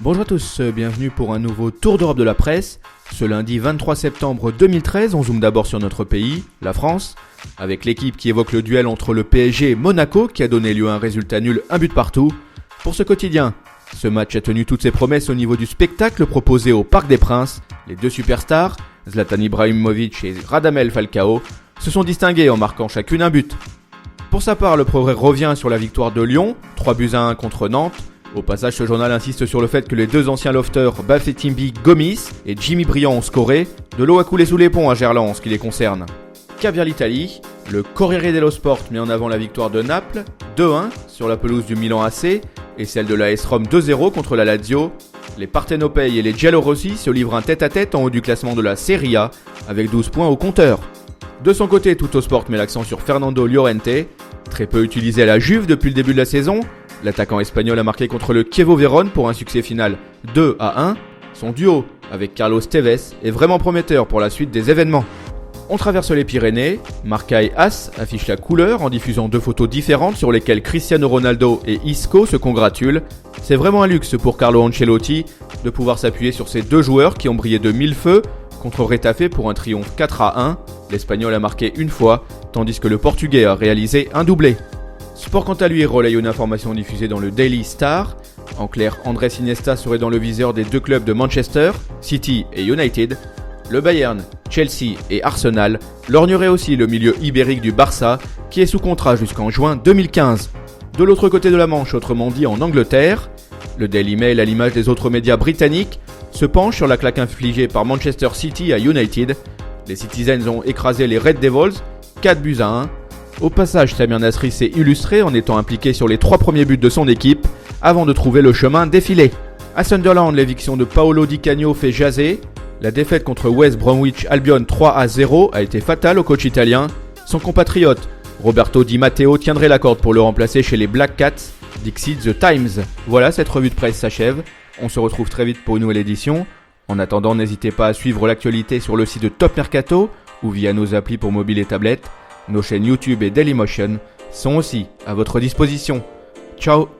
Bonjour à tous, bienvenue pour un nouveau tour d'Europe de la presse. Ce lundi 23 septembre 2013, on zoome d'abord sur notre pays, la France, avec l'équipe qui évoque le duel entre le PSG et Monaco qui a donné lieu à un résultat nul, un but partout. Pour ce quotidien, ce match a tenu toutes ses promesses au niveau du spectacle proposé au Parc des Princes. Les deux superstars, Zlatan Ibrahimovic et Radamel Falcao, se sont distingués en marquant chacune un but. Pour sa part, le progrès revient sur la victoire de Lyon, 3-1 contre Nantes. Au passage, ce journal insiste sur le fait que les deux anciens lofters Bafétimbi Gomis et Jimmy Briand ont scoré. De l'eau a coulé sous les ponts à Gerland en ce qui les concerne. Cap vers l'Italie, le Corriere dello Sport met en avant la victoire de Naples, 2-1 sur la pelouse du Milan AC et celle de l'AS Rome 2-0 contre la Lazio. Les Partenopei et les Giallorossi se livrent un tête-à-tête en haut du classement de la Serie A avec 12 points au compteur. De son côté, Tuttosport met l'accent sur Fernando Llorente, très peu utilisé à la Juve depuis le début de la saison. L'attaquant espagnol a marqué contre le Chievo Vérone pour un succès final 2-1. Son duo avec Carlos Tevez est vraiment prometteur pour la suite des événements. On traverse les Pyrénées, Marcaï As affiche la couleur en diffusant deux photos différentes sur lesquelles Cristiano Ronaldo et Isco se congratulent. C'est vraiment un luxe pour Carlo Ancelotti de pouvoir s'appuyer sur ces deux joueurs qui ont brillé de mille feux contre Retafe pour un triomphe 4-1. L'Espagnol a marqué une fois, tandis que le Portugais a réalisé un doublé. Sport quant à lui relaye une information diffusée dans le Daily Star. En clair, Andrés Iniesta serait dans le viseur des deux clubs de Manchester, City et United. Le Bayern, Chelsea et Arsenal lorgneraient aussi le milieu ibérique du Barça, qui est sous contrat jusqu'en juin 2015. De l'autre côté de la Manche, autrement dit en Angleterre, le Daily Mail, à l'image des autres médias britanniques, se penche sur la claque infligée par Manchester City à United. Les Citizens ont écrasé les Red Devils, 4-1. Au passage, Samir Nasri s'est illustré en étant impliqué sur les 3 premiers buts de son équipe, avant de trouver le chemin défilé. À Sunderland, l'éviction de Paolo Di Canio fait jaser. La défaite contre West Bromwich Albion 3-0 a été fatale au coach italien. Son compatriote, Roberto Di Matteo, tiendrait la corde pour le remplacer chez les Black Cats, dixit The Times. Voilà, cette revue de presse s'achève. On se retrouve très vite pour une nouvelle édition. En attendant, n'hésitez pas à suivre l'actualité sur le site de Top Mercato ou via nos applis pour mobile et tablette. Nos chaînes YouTube et Dailymotion sont aussi à votre disposition. Ciao!